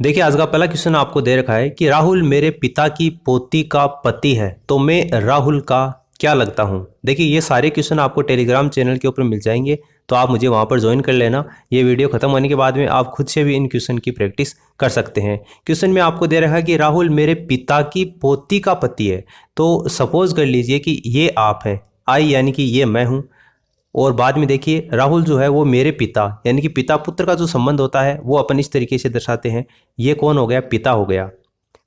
देखिए, आज का पहला क्वेश्चन आपको दे रखा है कि राहुल मेरे पिता की पोती का पति है, तो मैं राहुल का क्या लगता हूँ। देखिए, ये सारे क्वेश्चन आपको टेलीग्राम चैनल के ऊपर मिल जाएंगे, तो आप मुझे वहाँ पर ज्वाइन कर लेना। ये वीडियो खत्म होने के बाद में आप खुद से भी इन क्वेश्चन की प्रैक्टिस कर सकते हैं। क्वेश्चन में आपको दे रखा है कि राहुल मेरे पिता की पोती का पति है, तो सपोज कर लीजिए कि ये आप हैं, आई यानी कि ये मैं हूँ, और बाद में देखिए राहुल जो है वो मेरे पिता यानी कि पिता पुत्र का जो संबंध होता है वो अपन इस तरीके से दर्शाते हैं। ये कौन हो गया, पिता हो गया।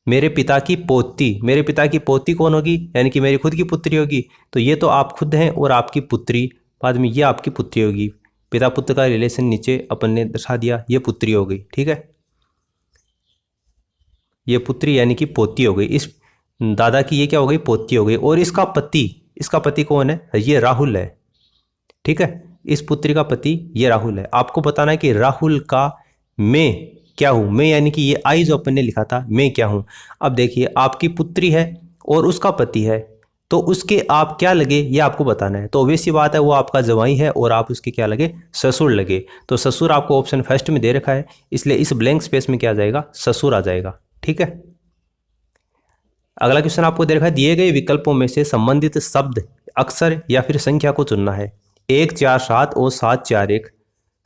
मेरे पिता की पोती, मेरे पिता की पोती कौन होगी, यानी कि मेरी खुद की पुत्री होगी। तो ये तो आप खुद हैं और आपकी पुत्री, बाद में ये आपकी पुत्री होगी। पिता पुत्र का रिलेशन नीचे अपन ने दर्शा दिया, ये पुत्री हो गई। ठीक है, ये पुत्री यानी कि पोती हो गई। इस दादा की ये क्या हो गई, पोती हो गई। और इसका पति कौन है, ये राहुल है। ठीक है, इस पुत्री का पति ये राहुल है। आपको बताना है कि राहुल का मैं क्या हूं। मैं यानी कि ये आई जो अपन ने लिखा था, मैं क्या हूं। अब देखिए, आपकी पुत्री है और उसका पति है, तो उसके आप क्या लगे ये आपको बताना है। तो ऑब्वियस सी बात है, वो आपका जवाई है और आप उसके क्या लगे, ससुर लगे। तो ससुर आपको ऑप्शन फर्स्ट में दे रखा है, इसलिए इस ब्लैंक स्पेस में क्या आ जाएगा, ससुर आ जाएगा। ठीक है, अगला क्वेश्चन आपको दे रखा है, दिए गए विकल्पों में से संबंधित शब्द, अक्षर या फिर संख्या को चुनना है। 1 4 7 और 7 4 1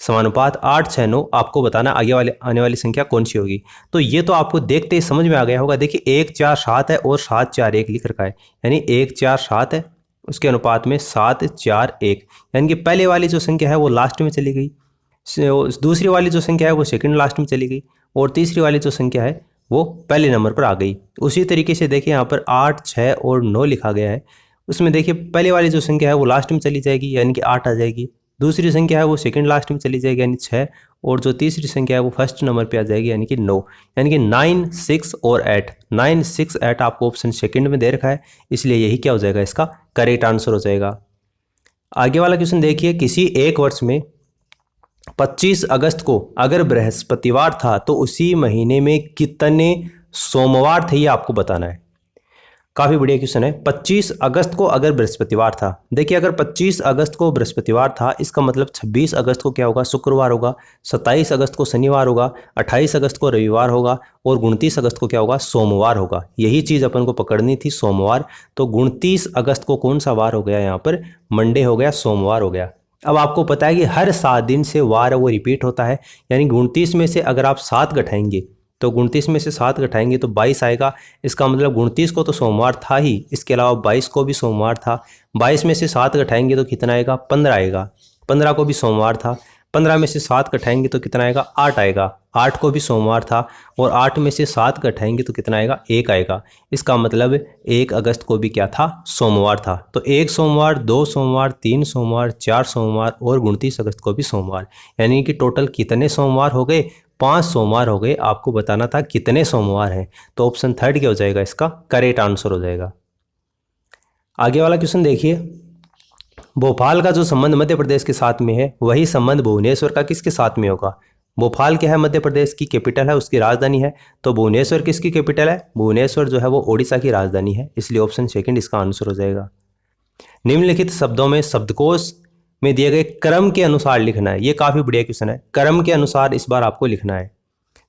समानुपात 8 6 9। आपको बताना आगे वाले आने वाली संख्या कौन सी होगी। तो ये तो आपको देखते ही समझ में आ गया होगा। देखिए, 1 4 7 है और 7 4 1 लिख रखा है, यानी 1 4 7 है, उसके अनुपात में 7 4 1, यानी कि पहले वाली जो संख्या है वो लास्ट में चली गई, दूसरी वाली जो संख्या है वो सेकंड लास्ट में चली गई, और तीसरी वाली जो संख्या है वो पहले नंबर पर आ गई। उसी तरीके से देखिए, यहाँ पर 8 6 और 9 लिखा गया है, उसमें देखिए पहले वाली जो संख्या है वो लास्ट में चली जाएगी, यानी कि 8 आ जाएगी। दूसरी संख्या है वो सेकंड लास्ट में चली जाएगी, यानी 6, और जो तीसरी संख्या है वो फर्स्ट नंबर पे आ जाएगी, यानी कि 9। यानी कि 9 6 और 8, 9 6 8 आपको ऑप्शन सेकंड में दे रखा है, इसलिए यही क्या हो जाएगा, इसका करेक्ट आंसर हो जाएगा। आगे वाला क्वेश्चन देखिए, किसी एक वर्ष में 25 अगस्त को अगर बृहस्पतिवार था तो उसी महीने में कितने सोमवार थे, ये आपको बताना है। काफी बढ़िया क्वेश्चन है। 25 अगस्त को अगर बृहस्पतिवार था, देखिए अगर 25 अगस्त को बृहस्पतिवार था, इसका मतलब 26 अगस्त को क्या होगा, शुक्रवार होगा, 27 अगस्त को शनिवार होगा, 28 अगस्त को रविवार होगा, और 29 अगस्त को क्या होगा, सोमवार होगा। यही चीज अपन को पकड़नी थी, सोमवार। तो 29 अगस्त को कौन सा वार हो गया, यहाँ पर मंडे हो गया, सोमवार हो गया। अब आपको पता है कि हर 7 दिन से वार वो रिपीट होता है, यानी 29 में से अगर आप 7 घटाएंगे तो 29 में से 7 घटाएंगे तो 22 आएगा। इसका मतलब 29 को तो सोमवार था ही, इसके अलावा 22 को भी सोमवार था। 22 में से 7 घटाएंगे तो कितना आएगा, 15 आएगा। 15 को भी सोमवार था। 15 में से 7 घटाएंगे तो कितना आएगा, 8 आएगा। 8 को भी सोमवार था, और 8 में से 7 घटाएंगे तो कितना आएगा, 1 आएगा। इसका मतलब 1 अगस्त को भी क्या था, सोमवार था। तो 1 सोमवार, 2 सोमवार, 3 सोमवार, 4 सोमवार, और 29 अगस्त को भी सोमवार, यानी कि टोटल कितने सोमवार हो गए, 5 सोमवार हो गए। आपको बताना था कितने सोमवार हैं, तो ऑप्शन थर्ड क्या हो जाएगा, इसका करेक्ट आंसर हो जाएगा। आगे वाला क्वेश्चन देखिए, भोपाल का जो संबंध मध्य प्रदेश के साथ में है, वही संबंध भुवनेश्वर का किसके साथ में होगा। भोपाल क्या है, मध्य प्रदेश की कैपिटल है, उसकी राजधानी है। तो भुवनेश्वर किसकी कैपिटल है, भुवनेश्वर जो है वो ओडिशा की राजधानी है, इसलिए ऑप्शन सेकंड इसका आंसर हो जाएगा। निम्नलिखित शब्दों में शब्दकोश में दिए गए क्रम के अनुसार लिखना है। ये काफी बढ़िया क्वेश्चन है। क्रम के अनुसार इस बार आपको लिखना है।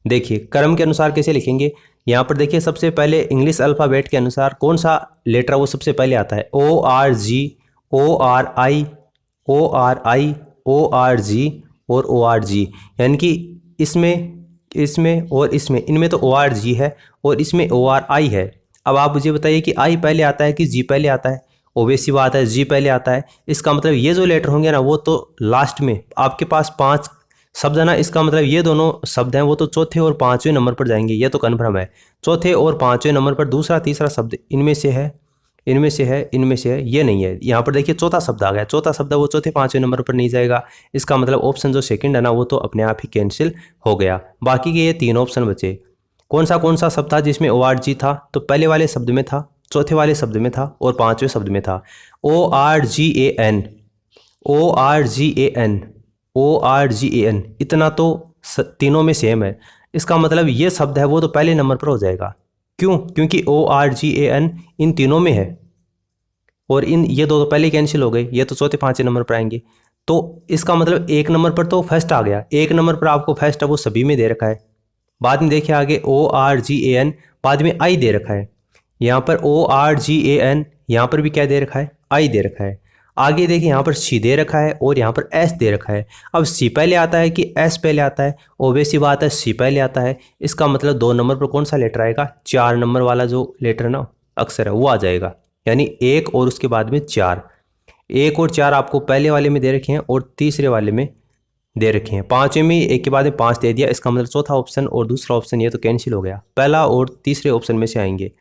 देखिए, क्रम के अनुसार कैसे लिखेंगे, यहाँ पर देखिए सबसे पहले इंग्लिश अल्फाबेट के अनुसार कौन सा लेटर वो सबसे पहले आता है, ORG, ORI, ORI, ORG और ORG, यानी कि इसमें और इसमें, इनमें तो ORG है और इसमें ORI है। अब आप मुझे बताइए कि I पहले आता है कि G पहले आता है। ओबीएस सी बात है, G पहले आता है। इसका मतलब ये जो लेटर होंगे ना, वो तो लास्ट में आपके पास 5 शब्द है ना, इसका मतलब ये दोनों शब्द हैं वो तो चौथे और 5वें नंबर पर जाएंगे, ये तो कन्फर्म है। चौथे और 5वें नंबर पर दूसरा तीसरा शब्द इनमें से है, इनमें से है, इनमें से है, ये नहीं है। यहाँ पर देखिए चौथा शब्द आ गया, चौथा शब्द वो चौथे 5वें नंबर पर नहीं जाएगा। इसका मतलब ऑप्शन जो सेकंड है ना, वो तो अपने आप ही कैंसिल हो गया। बाकी के ये 3 ऑप्शन बचे। कौन सा शब्द था जिसमें ORG था, तो पहले वाले शब्द में था, चौथे वाले शब्द में था, और 5वें शब्द में था। ORGAN, ORGAN, ORGAN, इतना तो तीनों में सेम है। इसका मतलब ये शब्द है वो तो पहले नंबर पर हो जाएगा। क्यों, क्योंकि ORGAN इन तीनों में है, और इन ये दो तो पहले कैंसिल हो गए, ये तो चौथे 5वें नंबर पर आएंगे। तो इसका मतलब 1 नंबर पर तो फर्स्ट आ गया। 1 नंबर पर आपको फर्स्ट है वो सभी में दे रखा है, बाद में देखिए आगे ORGAN, बाद में आई दे रखा है। यहाँ पर ORGAN, यहाँ पर भी क्या दे रखा है, आई दे रखा है। आगे देखिए यहाँ पर सी दे रखा है और यहाँ पर एस दे रखा है। अब सी पहले आता है कि एस पहले आता है? ऑब्वियस सी बात है सी पहले आता है। इसका मतलब 2 नंबर पर कौन सा लेटर आएगा? 4 नंबर वाला जो लेटर ना अक्षर है वो आ जाएगा, यानी 1 और उसके बाद में 4। 1 और 4 आपको पहले वाले में दे रखे हैं और तीसरे वाले में दे रखे हैं। 5वें में 1 के बाद में 5 दे दिया, इसका मतलब चौथा ऑप्शन और दूसरा ऑप्शन ये तो कैंसिल हो गया, पहला और तीसरे ऑप्शन में से आएंगे।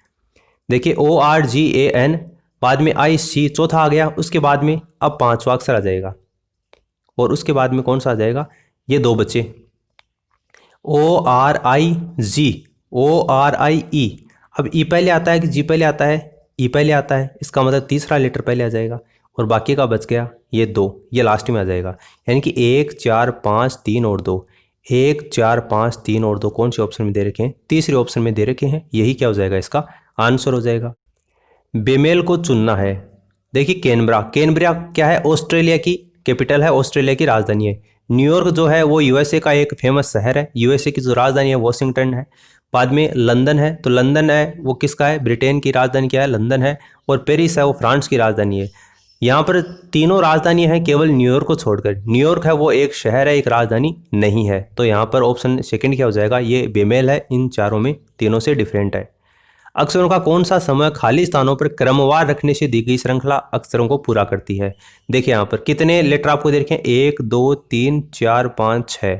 देखिए ORGAN, बाद में IC चौथा आ गया, उसके बाद में अब 5वां अक्षर आ जाएगा और उसके बाद में कौन सा आ जाएगा? ये 2 बच्चे ORIE। अब ई पहले आता है कि जी पहले आता है? ई पहले आता है, इसका मतलब तीसरा लेटर पहले आ जाएगा और बाकी का बच गया ये 2, ये लास्ट में आ जाएगा। यानी कि 1 4 5 3 और 2, 1 4 5 3 और 2 कौन से ऑप्शन में दे रखे हैं? तीसरे ऑप्शन में दे रखे हैं। यही क्या हो जाएगा? इसका आंसर हो जाएगा। बेमेल को चुनना है। देखिए कैनबरा, कैनबरा क्या है? ऑस्ट्रेलिया की कैपिटल है, ऑस्ट्रेलिया की राजधानी है। न्यूयॉर्क जो है वो यूएसए का एक फेमस शहर है। यूएसए की जो राजधानी है वॉशिंगटन है। बाद में लंदन है, तो लंदन है वो किसका है? ब्रिटेन की राजधानी क्या है? लंदन है। और पेरिस है वो फ्रांस की राजधानी है। यहाँ पर तीनों राजधानी हैं केवल न्यूयॉर्क को छोड़कर। न्यूयॉर्क है वो एक शहर है, एक राजधानी नहीं है। तो यहाँ पर ऑप्शन सेकंड क्या हो जाएगा? ये बेमेल है, इन चारों में तीनों से डिफरेंट है। अक्षरों का कौन सा समूह खाली स्थानों पर क्रमवार रखने से दी गई श्रृंखला अक्षरों को पूरा करती है? देखिए यहाँ पर कितने लेटर आपको दे रखे हैं? 1 2 3 4 5 6।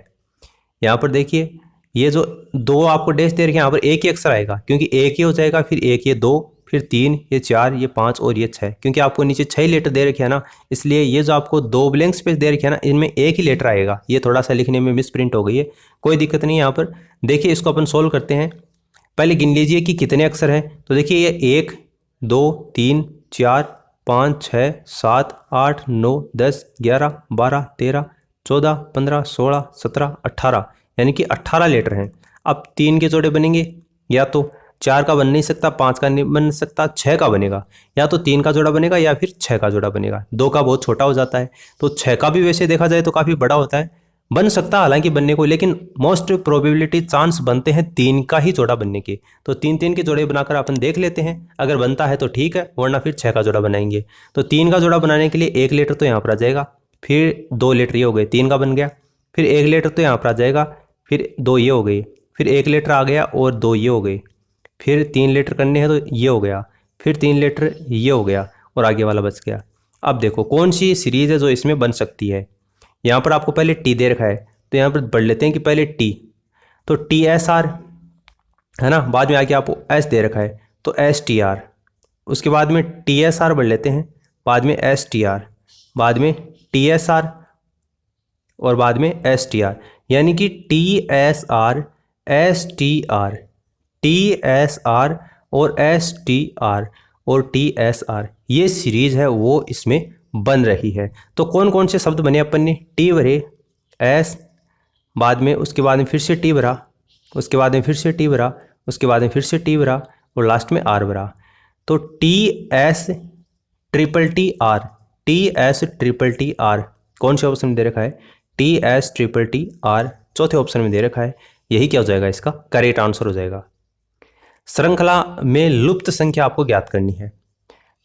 यहाँ पर देखिए ये जो 2 आपको डैश दे रखे हैं, यहाँ पर एक ही अक्षर आएगा क्योंकि एक ही हो जाएगा, फिर एक, ये 2, फिर 3, ये 4, ये 5 और ये 6, क्योंकि आपको नीचे 6 लेटर दे रखे हैं ना, इसलिए ये जो आपको 2 ब्लैंक स्पेस दे रखे हैं ना, इनमें एक ही लेटर आएगा। ये थोड़ा सा लिखने में मिस प्रिंट हो गई है, कोई दिक्कत नहीं। यहाँ पर देखिए इसको अपन सोल्व करते हैं। पहले गिन लीजिए कि कितने अक्षर हैं। तो देखिए ये 1 2 3 4 5 6 7 8 9 10 11 12 13 14 15 16 17 18, यानी कि 18 लेटर हैं। अब 3 के जोड़े बनेंगे, या तो 4 का बन नहीं सकता, 5 का नहीं बन सकता, 6 का बनेगा। या तो 3 का जोड़ा बनेगा या फिर 6 का जोड़ा बनेगा। 2 का बहुत छोटा हो जाता है, तो 6 का भी वैसे देखा जाए तो काफ़ी बड़ा होता है, बन सकता है हालांकि बनने को, लेकिन मोस्ट प्रोबेबिलिटी चांस बनते हैं 3 का ही जोड़ा बनने के। तो 3 के जोड़े बनाकर अपन देख लेते हैं, अगर बनता है तो ठीक है, वरना फिर 6 का जोड़ा बनाएंगे। तो 3 का जोड़ा बनाने के लिए 1 लेटर तो यहाँ पर आ जाएगा, फिर 2 लेटर ये हो गए, 3 का बन गया, फिर 1 लेटर तो यहाँ पर आ जाएगा, फिर 2 ये हो गई, फिर 1 लेटर आ गया और 2 ये हो गए, फिर 3 लेटर करने हैं तो ये हो गया, फिर 3 लेटर ये हो गया और आगे वाला बच गया। अब देखो कौन सी सीरीज़ है जो इसमें बन सकती है। यहाँ पर आपको पहले टी दे रखा है, तो यहाँ पर पढ़ लेते हैं कि पहले टी, तो TSR है ना, बाद में आके आपको एस दे रखा है तो STR, उसके बाद में TSR पढ़ लेते हैं, बाद में STR, बाद में TSR और बाद में STR, यानी कि TSR STR TSR और STR और TSR, ये सीरीज है वो इसमें बन रही है। तो कौन कौन से शब्द बने अपन ने? टी भरे, एस, बाद में उसके बाद में फिर से टी भरा, उसके बाद में फिर से टी भरा, उसके बाद में फिर से टी भरा और लास्ट में आर भरा। तो TSTTR, TSTTR कौन से ऑप्शन में दे रखा है? TSTTR चौथे ऑप्शन में दे रखा है। यही क्या हो जाएगा? इसका करेक्ट आंसर हो जाएगा। श्रृंखला में लुप्त संख्या आपको ज्ञात करनी है।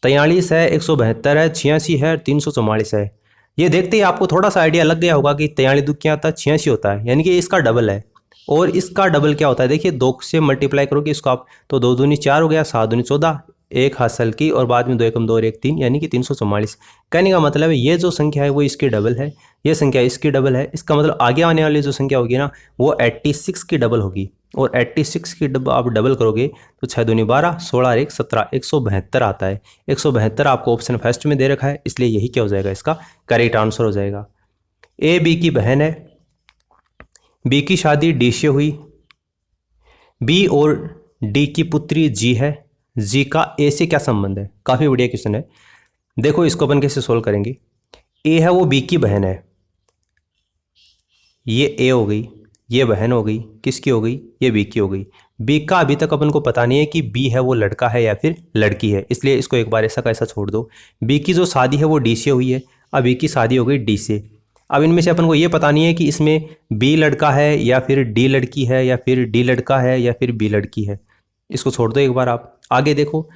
43 है, 172 है, 86 है, 344 है। ये देखते ही आपको थोड़ा सा आइडिया लग गया होगा कि 43 दुख क्या आता है? 86 होता है, यानी कि इसका डबल है। और इसका डबल क्या होता है? देखिए 2 से मल्टीप्लाई करोगे इसको आप, तो 2 दूनी 4 हो गया, 7 दूनी 14, 1 हासिल की और बाद में 2 एकम 2 और 1 3, यानी कि 344। कहने का मतलब है ये जो संख्या है वो इसकी डबल है, ये संख्या इसकी डबल है। इसका मतलब आगे आने वाली जो संख्या होगी ना वो 86 की डबल होगी, और 86 की आप डबल करोगे तो 6 दूनी 12, 16 और 1 17, 172 आता है। 172 आपको ऑप्शन फर्स्ट में दे रखा है, इसलिए यही क्या हो जाएगा? इसका करेक्ट आंसर हो जाएगा। ए बी की बहन है, बी की शादी डी से हुई, बी और डी की पुत्री जी है, जी का ए से क्या संबंध है? काफ़ी बढ़िया क्वेश्चन है। देखो इसको अपन कैसे सोल्व करेंगे। ए है वो बी की बहन है, ये ए हो गई, ये बहन हो गई, किसकी हो गई? ये बी की हो गई। बी का अभी तक अपन को पता नहीं है कि बी है वो लड़का है या फिर लड़की है, इसलिए इसको एक बार ऐसा का ऐसा छोड़ दो। बी की जो शादी है वो डी से हुई है, अब बी की शादी हो गई डी से। अब इनमें से अपन को ये पता नहीं है कि इसमें बी लड़का है या फिर डी लड़की है या फिर डी लड़का है या फिर बी लड़की है। इसको छोड़ दो एक बार। आप आगे देखो,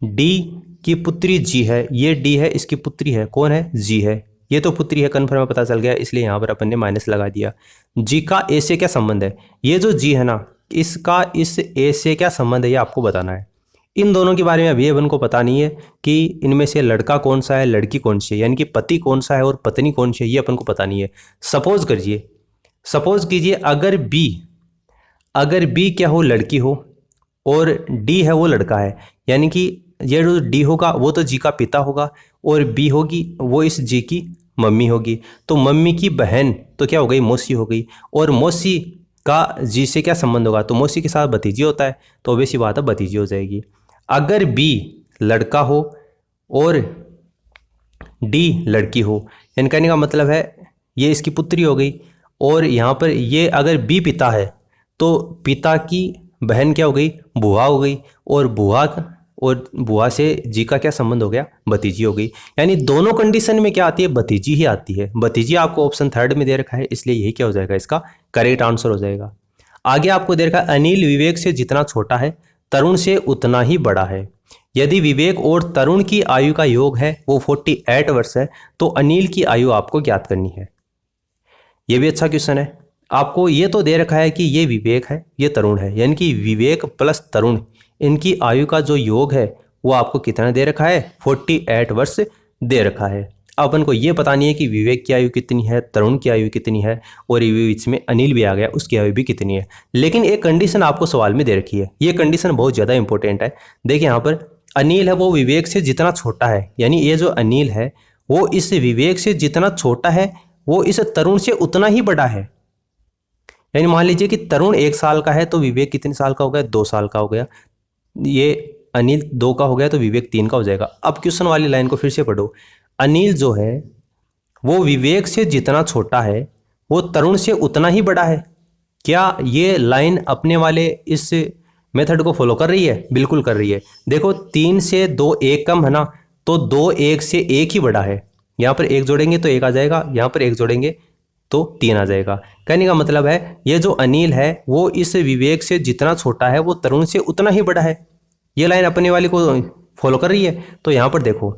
डी की पुत्री जी है, ये डी है, इसकी पुत्री है, कौन है? जी है। ये तो पुत्री है, कन्फर्म पता चल गया, इसलिए यहाँ पर अपन ने माइनस लगा दिया। जी का ए से क्या संबंध है? ये जो जी है ना, इसका इस ए से क्या संबंध है, ये आपको बताना है। इन दोनों के बारे में अभी अपन को पता नहीं है कि इनमें से लड़का कौन सा है, लड़की कौन सी है, यानी कि पति कौन सा है और पत्नी कौन सी है, ये अपन को पता नहीं है। सपोज कीजिए अगर बी क्या हो, लड़की हो, और डी है वो लड़का है, यानी कि ये जो डी होगा वो तो जी का पिता होगा, और बी होगी वो इस जी की मम्मी होगी। तो मम्मी की बहन तो क्या हो गई? मौसी हो गई। और मौसी का जी से क्या संबंध होगा? तो मौसी के साथ भतीजी होता है, तो ऑब्वियस बात है भतीजी हो जाएगी। अगर बी लड़का हो और डी लड़की हो, यानी कहने का मतलब है ये इसकी पुत्री हो गई, और यहाँ पर ये अगर बी पिता है तो पिता की बहन क्या हो गई? बुआ हो गई, और बुआ से जी का क्या संबंध हो गया? भतीजी हो गई। यानी दोनों कंडीशन में क्या आती है? भतीजी ही आती है। भतीजी आपको ऑप्शन 3 में दे रखा है, इसलिए यही क्या हो जाएगा? इसका करेक्ट आंसर हो जाएगा। आगे आपको दे रखा है अनिल विवेक से जितना छोटा है तरुण से उतना ही बड़ा है। यदि विवेक और तरुण की आयु का योग है वो 48 वर्ष है, तो अनिल की आयु आपको ज्ञात करनी है। ये भी अच्छा क्वेश्चन है। आपको ये तो दे रखा है कि ये विवेक है, ये तरुण है, यानी कि विवेक प्लस तरुण, इनकी आयु का जो योग है वो आपको कितना दे रखा है? 48 वर्ष दे रखा है। अब अपन को ये पता नहीं है कि विवेक की आयु कितनी है, तरुण की आयु कितनी है, और ये बीच में अनिल भी आ गया, उसकी आयु भी कितनी है। लेकिन एक कंडीशन आपको सवाल में दे रखी है, ये कंडीशन बहुत ज़्यादा इंपॉर्टेंट है। देखिए यहाँ पर अनिल है वो विवेक से जितना छोटा है, यानी ये जो अनिल है वो इस विवेक से जितना छोटा है वो इस तरुण से उतना ही बड़ा है। यानी मान लीजिए कि तरुण 1 साल का है तो विवेक कितने साल का हो गया? 2 साल का हो गया। ये अनिल 2 का हो गया तो विवेक 3 का हो जाएगा। अब क्वेश्चन वाली लाइन को फिर से पढ़ो। अनिल जो है वो विवेक से जितना छोटा है वो तरुण से उतना ही बड़ा है। क्या ये लाइन अपने वाले इस मेथड को फॉलो कर रही है? बिल्कुल कर रही है। देखो 3 से 2 1 कम है ना, तो 2 1 से 1 ही बड़ा है। यहाँ पर 1 जोड़ेंगे तो 1 आ जाएगा, यहाँ पर 1 जोड़ेंगे तो 3 आ जाएगा। कहने का मतलब है ये जो अनिल है वो इस विवेक से जितना छोटा है वो तरुण से उतना ही बड़ा है। ये लाइन अपने वाली को फॉलो कर रही है। तो यहाँ पर देखो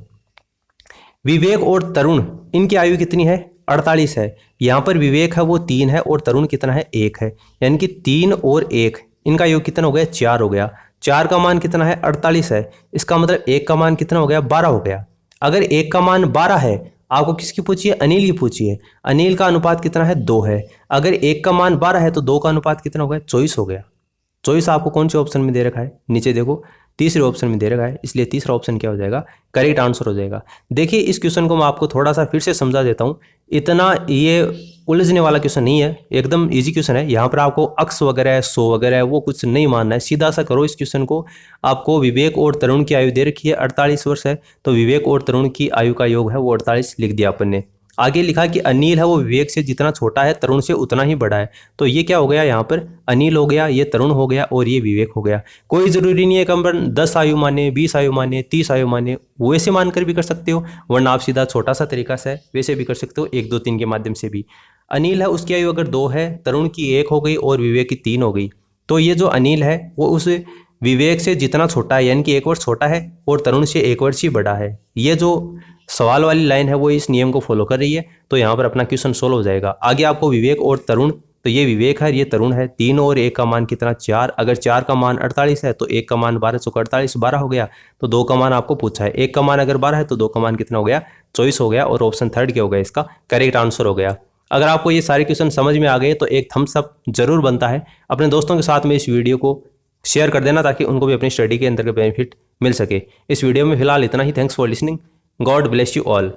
विवेक और तरुण इनकी आयु कितनी है? 48 है। यहाँ पर विवेक है वो 3 है और तरुण कितना है? 1 है। यानी कि 3 और 1 इनका योग कितना हो गया? 4 हो गया। 4 का मान कितना है? 48 है। इसका मतलब 1 का मान कितना हो गया? 12 हो गया। अगर 1 का मान 12 है, आपको किसकी पूछिए? अनिल की पूछिए। अनिल का अनुपात कितना है? 2 है। अगर 1 का मान 12 है तो 2 का अनुपात कितना हो गया? 24 हो गया। 24 आपको कौन से ऑप्शन में दे रखा है? नीचे देखो तीसरे ऑप्शन में दे रखा है, इसलिए तीसरा ऑप्शन क्या हो जाएगा? करेक्ट आंसर हो जाएगा। देखिए इस क्वेश्चन को मैं आपको थोड़ा सा फिर से समझा देता हूँ। इतना ये उलझने वाला क्वेश्चन नहीं है, एकदम इजी क्वेश्चन है। यहाँ पर आपको अक्स वगैरह है, 100 वगैरह है, वो कुछ नहीं मानना है, सीधा सा करो इस क्वेश्चन को। आपको विवेक और तरुण की आयु दे रखी है 48 वर्ष है, तो विवेक और तरुण की आयु का योग है वो 48 लिख दिया अपन ने। आगे लिखा कि अनिल है वो विवेक से जितना छोटा है तरुण से उतना ही बड़ा है। तो ये क्या हो गया? यहाँ पर अनिल हो गया, ये तरुण हो गया और ये विवेक हो गया। कोई ज़रूरी नहीं है कि हम 10 आयु माने, 20 आयु माने, 30 आयु माने, वैसे मानकर भी कर सकते हो, वरना आप सीधा छोटा सा तरीका से वैसे भी कर सकते हो, 1 2 3 के माध्यम से भी। अनिल है उसकी आयु अगर 2 है, तरुण की 1 हो गई और विवेक की 3 हो गई, तो ये जो अनिल है वो उस विवेक से जितना छोटा है, यानी कि 1 वर्ष छोटा है और तरुण से 1 वर्ष ही बड़ा है। ये जो सवाल वाली लाइन है वो इस नियम को फॉलो कर रही है, तो यहाँ पर अपना क्वेश्चन सोल्व हो जाएगा। आगे आपको विवेक और तरुण, तो ये विवेक है, ये तरुण है। 3 और 1 का मान कितना? 4। अगर 4 का मान 48 है तो 1 का मान 12, चौका 48, 12 हो गया। तो 2 का मान आपको पूछा है, 1 का मान अगर 12 है तो 2 का मान कितना हो गया? 24 हो गया। और ऑप्शन 3 क्या हो गया? इसका करेक्ट आंसर हो गया। अगर आपको ये सारे क्वेश्चन समझ में आ गए तो एक थम्स अप जरूर बनता है। अपने दोस्तों के साथ में इस वीडियो को शेयर कर देना ताकि उनको भी अपनी स्टडी के अंदर का बेनिफिट मिल सके। इस वीडियो में फिलहाल इतना ही। Thanks for listening. God bless you all.